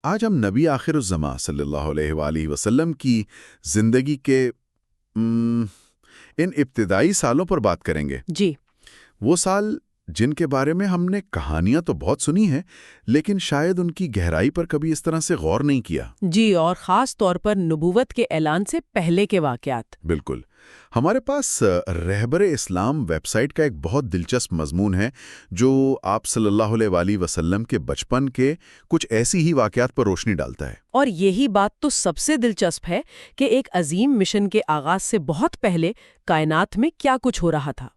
آج ہم نبی آخر الزماں صلی اللہ علیہ وآلہ وسلم کی زندگی کے ان ابتدائی سالوں پر بات کریں گے۔ جی۔ وہ سال جن کے بارے میں ہم نے کہانیاں تو بہت سنی ہیں، لیکن شاید ان کی گہرائی پر کبھی اس طرح سے غور نہیں کیا۔ جی، اور خاص طور پر نبوت کے اعلان سے پہلے کے واقعات۔ بالکل۔ ہمارے پاس رہبر اسلام ویب سائٹ کا ایک بہت دلچسپ مضمون ہے جو آپ صلی اللہ علیہ وآلہ وسلم کے بچپن کے کچھ ایسی ہی واقعات پر روشنی ڈالتا ہے۔ اور یہی بات تو سب سے دلچسپ ہے کہ ایک عظیم مشن کے آغاز سے بہت پہلے کائنات میں کیا کچھ ہو رہا تھا۔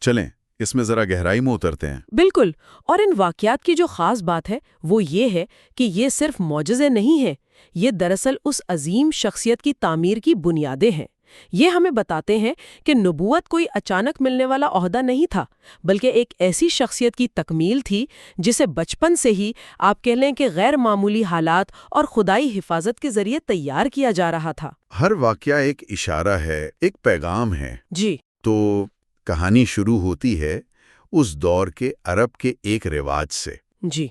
چلیں اس میں ذرا گہرائی میں اترتے ہیں۔ بالکل، اور ان واقعات کی جو خاص بات ہے وہ یہ ہے کہ یہ صرف معجزے نہیں ہیں، یہ دراصل اس عظیم شخصیت کی تعمیر کی بنیادیں ہیں۔ یہ ہمیں بتاتے ہیں کہ نبوت کوئی اچانک ملنے والا عہدہ نہیں تھا، بلکہ ایک ایسی شخصیت کی تکمیل تھی جسے بچپن سے ہی آپ کہہ لیں کہ غیر معمولی حالات اور خدائی حفاظت کے ذریعے تیار کیا جا رہا تھا۔ ہر واقعہ ایک اشارہ ہے، ایک پیغام ہے۔ جی۔ تو کہانی شروع ہوتی ہے اس دور کے عرب کے ایک رواج سے۔ جی۔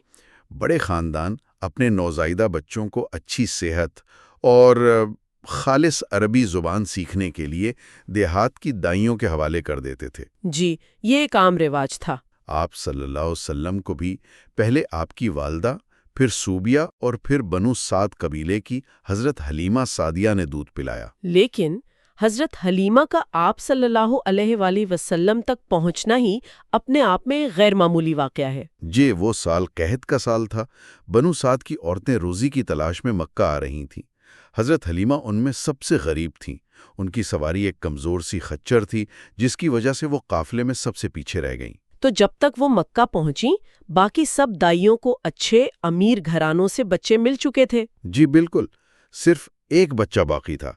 بڑے خاندان اپنے نوزائیدہ بچوں کو اچھی صحت اور خالص عربی زبان سیکھنے کے لیے دیہات کی دائیوں کے حوالے کر دیتے تھے۔ جی، یہ ایک عام رواج تھا۔ آپ صلی اللہ علیہ وسلم کو بھی پہلے آپ کی والدہ، پھر صوبیہ اور پھر بنو سعد قبیلے کی حضرت حلیمہ سعدیہ نے دودھ پلایا۔ لیکن حضرت حلیمہ کا آپ صلی اللہ علیہ وآلہ وسلم تک پہنچنا ہی اپنے آپ میں غیر معمولی واقعہ ہے۔ جی، وہ سال قحط کا سال تھا۔ بنو سعد کی عورتیں روزی کی تلاش میں مکہ آ رہی تھیں۔ حضرت حلیمہ ان میں سب سے غریب تھیں۔ ان کی سواری ایک کمزور سی خچر تھی، جس کی وجہ سے وہ قافلے میں سب سے پیچھے رہ گئیں۔ تو جب تک وہ مکہ پہنچیں، باقی سب دائیوں کو اچھے امیر گھرانوں سے بچے مل چکے تھے۔ جی بالکل، صرف ایک بچہ باقی تھا،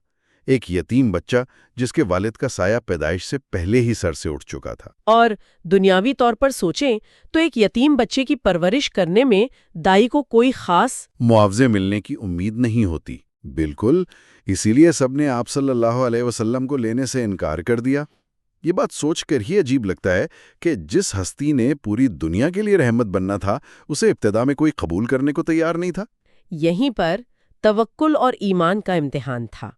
ایک یتیم بچہ جس کے والد کا سایہ پیدائش سے پہلے ہی سر سے اٹھ چکا تھا۔ اور دنیاوی طور پر سوچیں تو ایک یتیم بچے کی پرورش کرنے میں دائی کو کوئی خاص معاوضے ملنے کی امید نہیں ہوتی۔ بالکل، اسی لیے سب نے آپ صلی اللہ علیہ وسلم کو لینے سے انکار کر دیا۔ یہ بات سوچ کر ہی عجیب لگتا ہے کہ جس ہستی نے پوری دنیا کے لیے رحمت بننا تھا، اسے ابتدا میں کوئی قبول کرنے کو تیار نہیں تھا۔ یہیں پر توکل اور ایمان کا امتحان تھا۔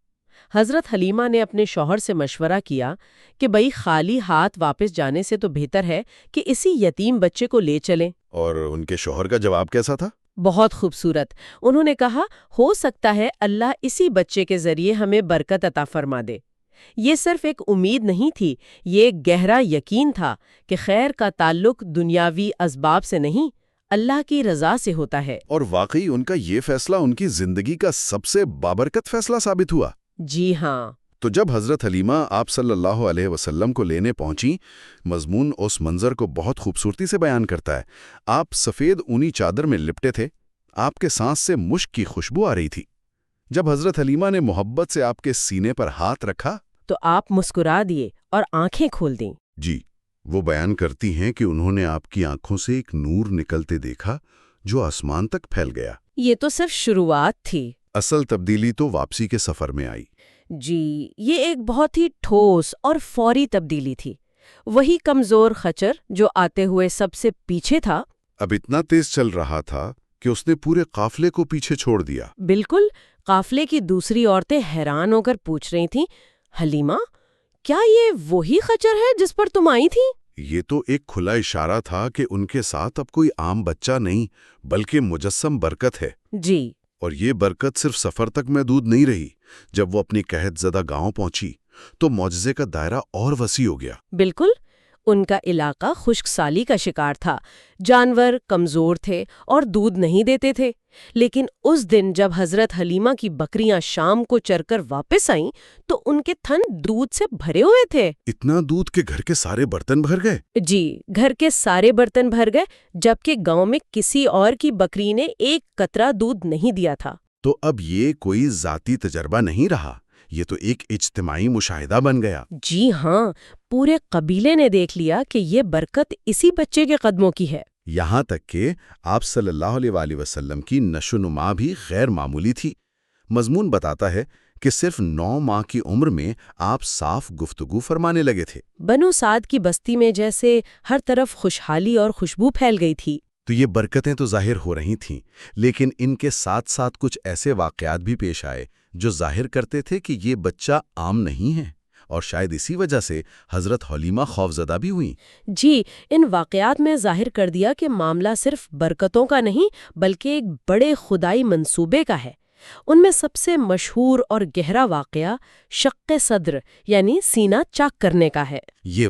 حضرت حلیمہ نے اپنے شوہر سے مشورہ کیا کہ بھئی خالی ہاتھ واپس جانے سے تو بہتر ہے کہ اسی یتیم بچے کو لے چلیں۔ اور ان کے شوہر کا جواب کیسا تھا؟ بہت خوبصورت۔ انہوں نے کہا، ہو سکتا ہے اللہ اسی بچے کے ذریعے ہمیں برکت عطا فرما دے۔ یہ صرف ایک امید نہیں تھی، یہ ایک گہرا یقین تھا کہ خیر کا تعلق دنیاوی اسباب سے نہیں، اللہ کی رضا سے ہوتا ہے۔ اور واقعی ان کا یہ فیصلہ ان کی زندگی کا سب سے بابرکت فیصلہ ثابت ہوا۔ جی ہاں۔ تو جب حضرت حلیمہ آپ صلی اللہ علیہ وسلم کو لینے پہنچی، مضمون اس منظر کو بہت خوبصورتی سے بیان کرتا ہے۔ آپ سفید اونی چادر میں لپٹے تھے، آپ کے سانس سے مشک کی خوشبو آ رہی تھی۔ جب حضرت حلیمہ نے محبت سے آپ کے سینے پر ہاتھ رکھا تو آپ مسکرا دیے اور آنکھیں کھول دیں۔ جی، وہ بیان کرتی ہیں کہ انہوں نے آپ کی آنکھوں سے ایک نور نکلتے دیکھا جو آسمان تک پھیل گیا۔ یہ تو صرف شروعات تھی۔ اصل تبدیلی تو واپسی کے سفر میں آئی۔ جی، یہ ایک بہت ہی ٹھوس اور فوری تبدیلی تھی۔ وہی کمزور خچر جو آتے ہوئے سب سے پیچھے تھا، اب اتنا تیز چل رہا تھا کہ اس نے پورے قافلے کو پیچھے چھوڑ دیا۔ بالکل۔ قافلے کی دوسری عورتیں حیران ہو کر پوچھ رہی تھیں، حلیمہ، کیا یہ وہی خچر ہے جس پر تم آئی تھی؟ یہ تو ایک کھلا اشارہ تھا کہ ان کے ساتھ اب کوئی عام بچہ نہیں بلکہ مجسم برکت ہے۔ جی۔ اور یہ برکت صرف سفر تک محدود نہیں رہی۔ جب وہ اپنی قحط زدہ گاؤں پہنچی تو معجزے کا دائرہ اور وسیع ہو گیا۔ بالکل۔ ان کا علاقہ خشک سالی کا شکار تھا، جانور کمزور تھے اور دودھ نہیں دیتے تھے۔ لیکن اس دن جب حضرت حلیمہ کی بکریاں شام کو چر کر واپس آئیں تو ان کے تھن دودھ سے بھرے ہوئے تھے۔ اتنا دودھ کہ گھر کے سارے برتن بھر گئے؟ جی، گھر کے سارے برتن بھر گئے، جبکہ گاؤں میں کسی اور کی بکری نے ایک قطرہ دودھ نہیں دیا تھا۔ تو اب یہ کوئی ذاتی تجربہ نہیں رہا، یہ تو ایک اجتماعی مشاہدہ بن گیا۔ جی ہاں، پورے قبیلے نے دیکھ لیا کہ یہ برکت اسی بچے کے قدموں کی ہے۔ یہاں تک کہ آپ صلی اللہ علیہ وآلہ وسلم کی نشو و نما بھی غیر معمولی تھی۔ مضمون بتاتا ہے کہ صرف 9 ماہ کی عمر میں آپ صاف گفتگو فرمانے لگے تھے۔ بنو سعد کی بستی میں جیسے ہر طرف خوشحالی اور خوشبو پھیل گئی تھی۔ تو یہ برکتیں تو ظاہر ہو رہی تھیں، لیکن ان کے ساتھ ساتھ کچھ ایسے واقعات بھی پیش آئے جو ظاہر کرتے تھے کہ یہ بچہ عام نہیں ہے، اور شاید اسی وجہ سے حضرت حلیمہ خوفزدہ بھی ہوئیں۔ جی، ان واقعات میں ظاہر کر دیا کہ معاملہ صرف برکتوں کا نہیں بلکہ ایک بڑے خدائی منصوبے کا ہے۔ ان میں سب سے مشہور اور گہرا واقعہ شق صدر یعنی سینہ چاک کرنے کا ہے۔ یہ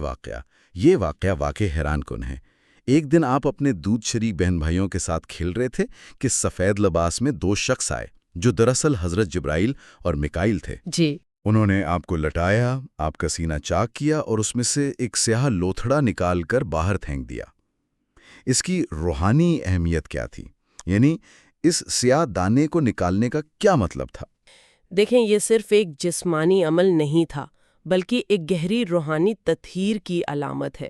واقعہ واقعی حیران کن ہے۔ ایک دن آپ اپنے دودھ شریک بہن بھائیوں کے ساتھ کھیل رہے تھے کہ سفید لباس میں دو شخص آئے جو دراصل حضرت جبرائیل اور میکائیل تھے۔ جی، انہوں نے آپ کو لٹایا، آپ کا سینہ چاک کیا اور اس میں سے ایک سیاہ لوتھڑا نکال کر باہر پھینک دیا۔ اس کی روحانی اہمیت کیا تھی؟ یعنی اس سیاہ دانے کو نکالنے کا کیا مطلب تھا؟ دیکھیں، یہ صرف ایک جسمانی عمل نہیں تھا بلکہ ایک گہری روحانی تطہیر کی علامت ہے۔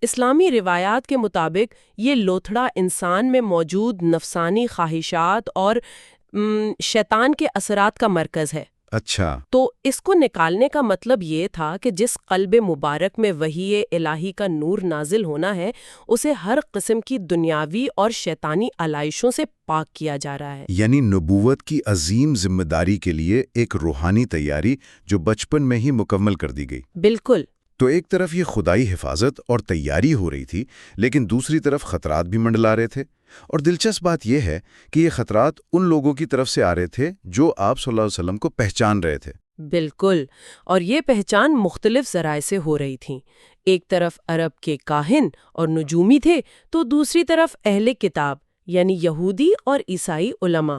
اسلامی روایات کے مطابق یہ لوتھڑا انسان میں موجود نفسانی خواہشات اور شیطان کے اثرات کا مرکز ہے۔ اچھا، تو اس کو نکالنے کا مطلب یہ تھا کہ جس قلب مبارک میں وحی الہی کا نور نازل ہونا ہے اسے ہر قسم کی دنیاوی اور شیطانی علائشوں سے پاک کیا جا رہا ہے۔ یعنی نبوت کی عظیم ذمہ داری کے لیے ایک روحانی تیاری جو بچپن میں ہی مکمل کر دی گئی۔ بالکل۔ تو ایک طرف یہ خدائی حفاظت اور تیاری ہو رہی تھی، لیکن دوسری طرف خطرات بھی منڈلا رہے تھے، اور دلچسپ بات یہ ہے کہ یہ خطرات ان لوگوں کی طرف سے آ رہے تھے جو آپ صلی اللہ علیہ وسلم کو پہچان رہے تھے۔ بالکل، اور یہ پہچان مختلف ذرائع سے ہو رہی تھی۔ ایک طرف عرب کے کاہن اور نجومی تھے تو دوسری طرف اہل کتاب یعنی یہودی اور عیسائی علماء،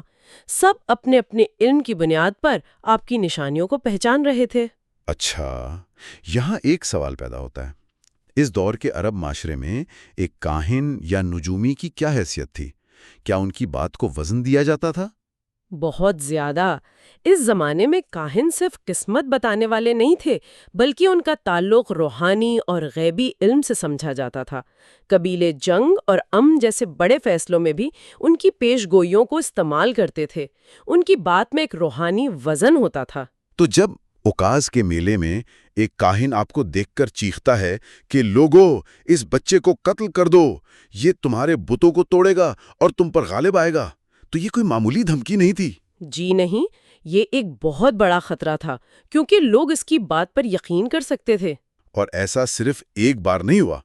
سب اپنے اپنے علم کی بنیاد پر آپ کی نشانیوں کو پہچان رہے تھے۔ اچھا، یہاں ایک سوال پیدا ہوتا ہے، اس دور کے عرب معاشرے میں ایک کاہن یا نجومی کی کیا حیثیت تھی؟ کیا ان کی بات کو وزن دیا جاتا تھا؟ بہت زیادہ۔ اس زمانے میں کاہن صرف قسمت بتانے والے نہیں تھے بلکہ ان کا تعلق روحانی اور غیبی علم سے سمجھا جاتا تھا۔ قبیلے جنگ اور امن جیسے بڑے فیصلوں میں بھی ان کی پیش گوئیوں کو استعمال کرتے تھے۔ ان کی بات میں ایک روحانی وزن ہوتا تھا۔ تو جب اوکاز کے میلے میں ایک کاہن آپ کو دیکھ کر چیختا ہے کہ لوگو اس بچے کو قتل کر دو، یہ تمہارے بتوں کو توڑے گا اور تم پر غالب آئے گا، تو یہ کوئی معمولی دھمکی نہیں تھی۔ جی نہیں، یہ ایک بہت بڑا خطرہ تھا کیونکہ لوگ اس کی بات پر یقین کر سکتے تھے۔ اور ایسا صرف ایک بار نہیں ہوا۔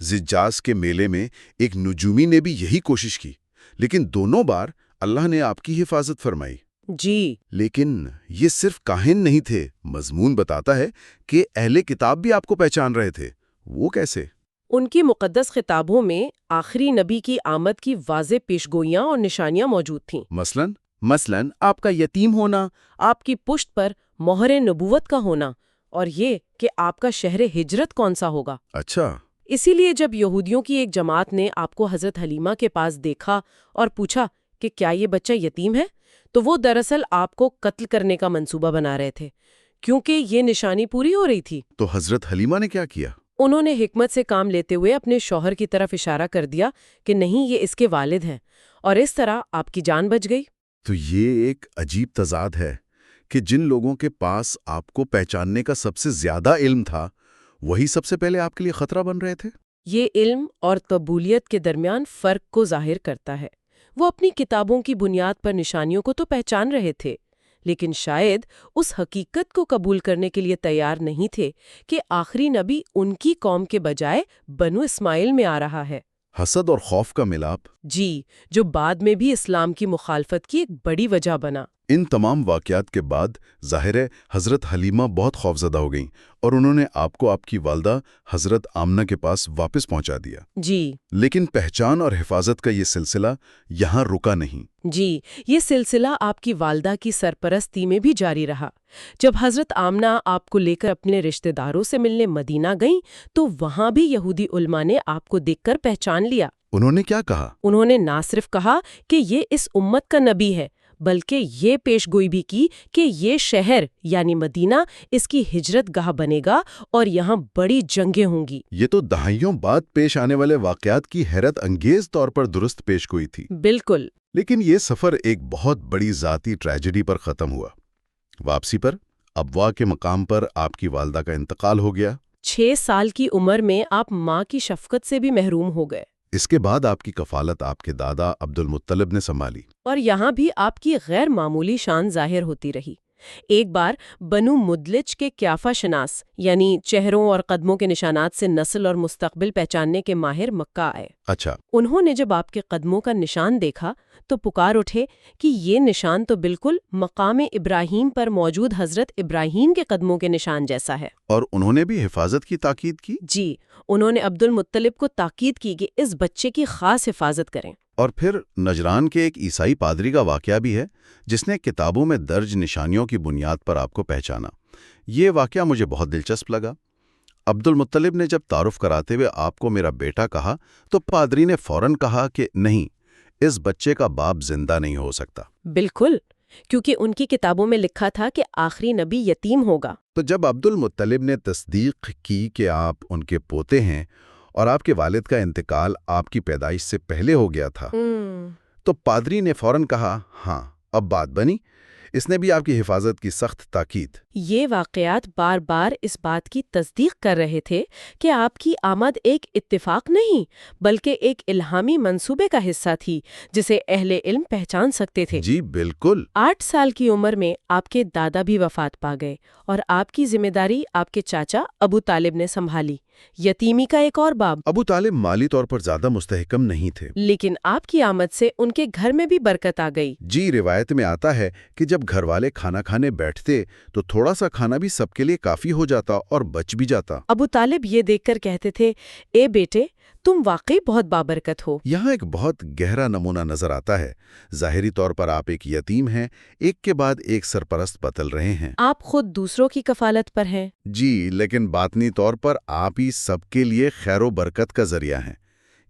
زجاج کے میلے میں ایک نجومی نے بھی یہی کوشش کی، لیکن دونوں بار اللہ نے آپ کی حفاظت فرمائی۔ جی، لیکن یہ صرف کاہن نہیں تھے، مضمون بتاتا ہے کہ اہل کتاب بھی آپ کو پہچان رہے تھے۔ وہ کیسے؟ ان کی مقدس خطابوں میں آخری نبی کی آمد کی واضح پیشگوئیاں اور نشانیاں موجود تھیں۔ مثلاً آپ کا یتیم ہونا، آپ کی پشت پر مہر نبوت کا ہونا، اور یہ کہ آپ کا شہر ہجرت کون سا ہوگا۔ اچھا، اسی لیے جب یہودیوں کی ایک جماعت نے آپ کو حضرت حلیمہ کے پاس دیکھا اور پوچھا کہ کیا یہ بچہ یتیم ہے، تو وہ دراصل آپ کو قتل کرنے کا منصوبہ بنا رہے تھے، کیونکہ یہ نشانی پوری ہو رہی تھی۔ تو حضرت حلیمہ نے کیا کیا؟ انہوں نے حکمت سے کام لیتے ہوئے اپنے شوہر کی طرف اشارہ کر دیا کہ نہیں، یہ اس کے والد ہیں، اور اس طرح آپ کی جان بچ گئی۔ تو یہ ایک عجیب تضاد ہے کہ جن لوگوں کے پاس آپ کو پہچاننے کا سب سے زیادہ علم تھا، وہی سب سے پہلے آپ کے لیے خطرہ بن رہے تھے۔ یہ علم اور قبولیت کے درمیان فرق کو ظاہر کرتا ہے۔ وہ اپنی کتابوں کی بنیاد پر نشانیوں کو تو پہچان رہے تھے، لیکن شاید اس حقیقت کو قبول کرنے کے لیے تیار نہیں تھے کہ آخری نبی ان کی قوم کے بجائے بنو اسماعیل میں آ رہا ہے۔ حسد اور خوف کا ملاپ، جی، جو بعد میں بھی اسلام کی مخالفت کی ایک بڑی وجہ بنا۔ ان تمام واقعات کے بعد ظاہر ہے حضرت حلیمہ بہت خوفزدہ ہو گئیں، اور انہوں نے آپ کو آپ کی والدہ حضرت آمنہ کے پاس واپس پہنچا دیا۔ جی، لیکن پہچان اور حفاظت کا یہ سلسلہ یہاں رکا نہیں۔ جی، یہ سلسلہ آپ کی والدہ کی سرپرستی میں بھی جاری رہا۔ جب حضرت آمنہ آپ کو لے کر اپنے رشتہ داروں سے ملنے مدینہ گئیں تو وہاں بھی یہودی علماء نے آپ کو دیکھ کر پہچان لیا۔ انہوں نے کیا کہا؟ انہوں نے نہ صرف کہا کہ یہ اس امت کا نبی ہے، بلکہ یہ پیش گوئی بھی کی کہ یہ شہر یعنی مدینہ اس کی ہجرت گاہ بنے گا اور یہاں بڑی جنگیں ہوں گی۔ یہ تو دہائیوں بعد پیش آنے والے واقعات کی حیرت انگیز طور پر درست پیش گوئی تھی۔ بالکل۔ لیکن یہ سفر ایک بہت بڑی ذاتی ٹریجڈی پر ختم ہوا۔ واپسی پر ابوا کے مقام پر آپ کی والدہ کا انتقال ہو گیا۔ 6 سال کی عمر میں آپ ماں کی شفقت سے بھی محروم ہو گئے۔ اس کے بعد آپ کی کفالت آپ کے دادا عبد المطلب نے سنبھالی۔ اور یہاں بھی آپ کی غیر معمولی شان ظاہر ہوتی رہی۔ ایک بار بنو مدلج کے قیافہ شناس یعنی چہروں اور قدموں کے نشانات سے نسل اور مستقبل پہچاننے کے ماہر مکہ آئے۔ اچھا، انہوں نے جب آپ کے قدموں کا نشان دیکھا تو پکار اٹھے کہ یہ نشان تو بالکل مقام ابراہیم پر موجود حضرت ابراہیم کے قدموں کے نشان جیسا ہے۔ اور انہوں نے بھی حفاظت کی تاکید کی؟ جی، انہوں نے عبد المطلب کو تاکید کی کہ اس بچے کی خاص حفاظت کریں۔ اور پھر نجران کے ایک عیسائی پادری کا واقعہ بھی ہے جس نے کتابوں میں درج نشانیوں کی بنیاد پر آپ کو پہچانا۔ یہ واقعہ مجھے بہت دلچسپ لگا۔ عبد المطلب نے جب تعارف کراتے ہوئے آپ کو میرا بیٹا کہا تو پادری نے فوراً کہا کہ نہیں، اس بچے کا باپ زندہ نہیں ہو سکتا۔ بالکل، کیونکہ ان کی کتابوں میں لکھا تھا کہ آخری نبی یتیم ہوگا۔ تو جب عبد المطلب نے تصدیق کی کہ آپ ان کے پوتے ہیں اور آپ کے والد کا انتقال آپ کی پیدائش سے پہلے ہو گیا تھا، تو پادری نے فوراً کہا ہاں اب بات بنی۔ اس نے بھی آپ کی حفاظت کی سخت تاکید۔ یہ واقعات بار بار اس بات کی تصدیق کر رہے تھے کہ آپ کی آمد ایک اتفاق نہیں بلکہ ایک الہامی منصوبے کا حصہ تھی جسے اہل علم پہچان سکتے تھے۔ جی بالکل۔ 8 سال کی عمر میں آپ کے دادا بھی وفات پا گئے اور آپ کی ذمہ داری آپ کے چاچا ابو طالب نے سنبھالی، یتیمی کا ایک اور باب۔ ابو طالب مالی طور پر زیادہ مستحکم نہیں تھے، لیکن آپ کی آمد سے ان کے گھر میں بھی برکت آ گئی۔ جی روایت میں آتا ہے کہ جب گھر والے کھانا کھانے بیٹھتے تو تھوڑا سا کھانا بھی سب کے لیے کافی ہو جاتا اور بچ بھی جاتا۔ ابو طالب یہ دیکھ کر کہتے تھے، اے بیٹے تم واقعی بہت بابرکت ہو۔ یہاں ایک بہت گہرا نمونہ نظر آتا ہے۔ ظاہری طور پر آپ ایک یتیم ہیں، ایک کے بعد ایک سرپرست بدل رہے ہیں۔ آپ خود دوسروں کی کفالت پر ہیں۔ جی، لیکن باطنی طور پر آپ ہی سب کے لیے خیر و برکت کا ذریعہ ہیں۔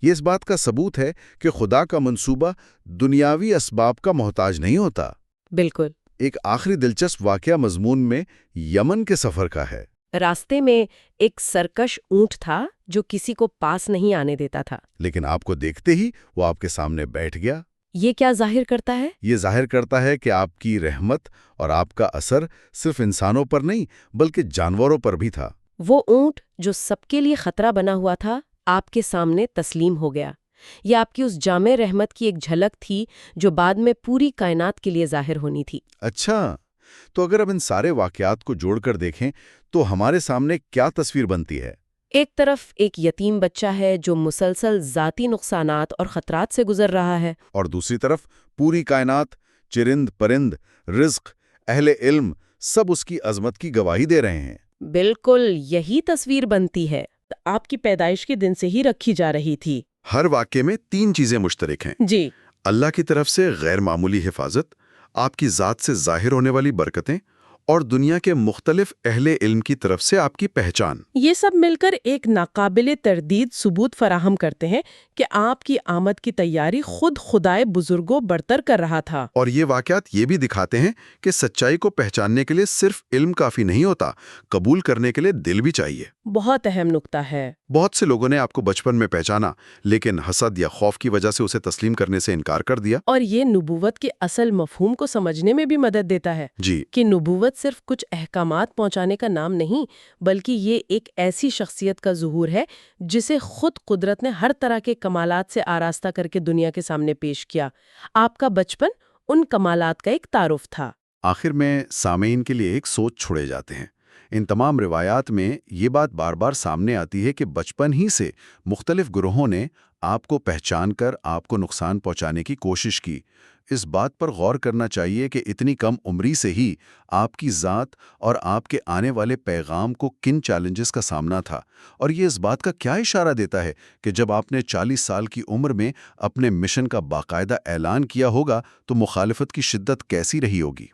یہ اس بات کا ثبوت ہے کہ خدا کا منصوبہ دنیاوی اسباب کا محتاج نہیں ہوتا۔ بالکل۔ ایک آخری دلچسپ واقعہ مضمون میں یمن کے سفر کا ہے۔ راستے میں ایک سرکش اونٹ تھا جو کسی کو پاس نہیں آنے دیتا تھا، لیکن آپ کو دیکھتے ہی وہ آپ کے سامنے بیٹھ گیا۔ یہ کیا ظاہر کرتا ہے؟ یہ ظاہر کرتا ہے کہ آپ کی رحمت اور آپ کا اثر صرف انسانوں پر نہیں بلکہ جانوروں پر بھی تھا۔ وہ اونٹ جو سب کے لیے خطرہ بنا ہوا تھا آپ کے سامنے تسلیم ہو گیا۔ یہ آپ کی اس جامع رحمت کی ایک جھلک تھی جو بعد میں پوری کائنات کے لیے ظاہر ہونی تھی۔ اچھا، تو اگر اب ان سارے واقعات کو جوڑ کر دیکھیں تو ہمارے سامنے کیا تصویر بنتی ہے؟ ایک طرف ایک یتیم بچہ ہے جو مسلسل ذاتی نقصانات اور خطرات سے گزر رہا ہے، اور دوسری طرف پوری کائنات، چرند پرند، رزق، اہل علم، سب اس کی عظمت کی گواہی دے رہے ہیں۔ بالکل یہی تصویر بنتی ہے۔ آپ کی پیدائش کے دن سے ہی رکھی جا رہی تھی۔ ہر واقعے میں 3 چیزیں مشترک ہیں۔ جی، اللہ کی طرف سے غیر معمولی حفاظت، آپ کی ذات سے ظاہر ہونے والی برکتیں، اور دنیا کے مختلف اہل علم کی طرف سے آپ کی پہچان۔ یہ سب مل کر ایک ناقابل تردید ثبوت فراہم کرتے ہیں کہ آپ کی آمد کی تیاری خود خدائے بزرگوں برتر کر رہا تھا۔ اور یہ واقعات یہ بھی دکھاتے ہیں کہ سچائی کو پہچاننے کے لیے صرف علم کافی نہیں ہوتا، قبول کرنے کے لیے دل بھی چاہیے۔ بہت اہم نکتہ ہے۔ بہت سے لوگوں نے آپ کو بچپن میں پہچانا لیکن حسد یا خوف کی وجہ سے اسے تسلیم کرنے سے انکار کر دیا۔ اور یہ نبوت کے اصل مفہوم کو سمجھنے میں بھی مدد دیتا ہے جی، کہ نبوت صرف کچھ احکامات پہنچانے کا نام نہیں بلکہ یہ ایک ایسی شخصیت کا ظہور ہے جسے خود قدرت نے ہر طرح کے کمالات سے آراستہ کر کے دنیا کے سامنے پیش کیا۔ آپ کا بچپن ان کمالات کا ایک تعارف تھا۔ آخر میں سامعین کے لیے ایک سوچ چھوڑے جاتے ہیں۔ ان تمام روایات میں یہ بات بار بار سامنے آتی ہے کہ بچپن ہی سے مختلف گروہوں نے آپ کو پہچان کر آپ کو نقصان پہنچانے کی کوشش کی۔ اس بات پر غور کرنا چاہیے کہ اتنی کم عمری سے ہی آپ کی ذات اور آپ کے آنے والے پیغام کو کن چیلنجز کا سامنا تھا، اور یہ اس بات کا کیا اشارہ دیتا ہے کہ جب آپ نے 40 سال کی عمر میں اپنے مشن کا باقاعدہ اعلان کیا ہوگا تو مخالفت کی شدت کیسی رہی ہوگی۔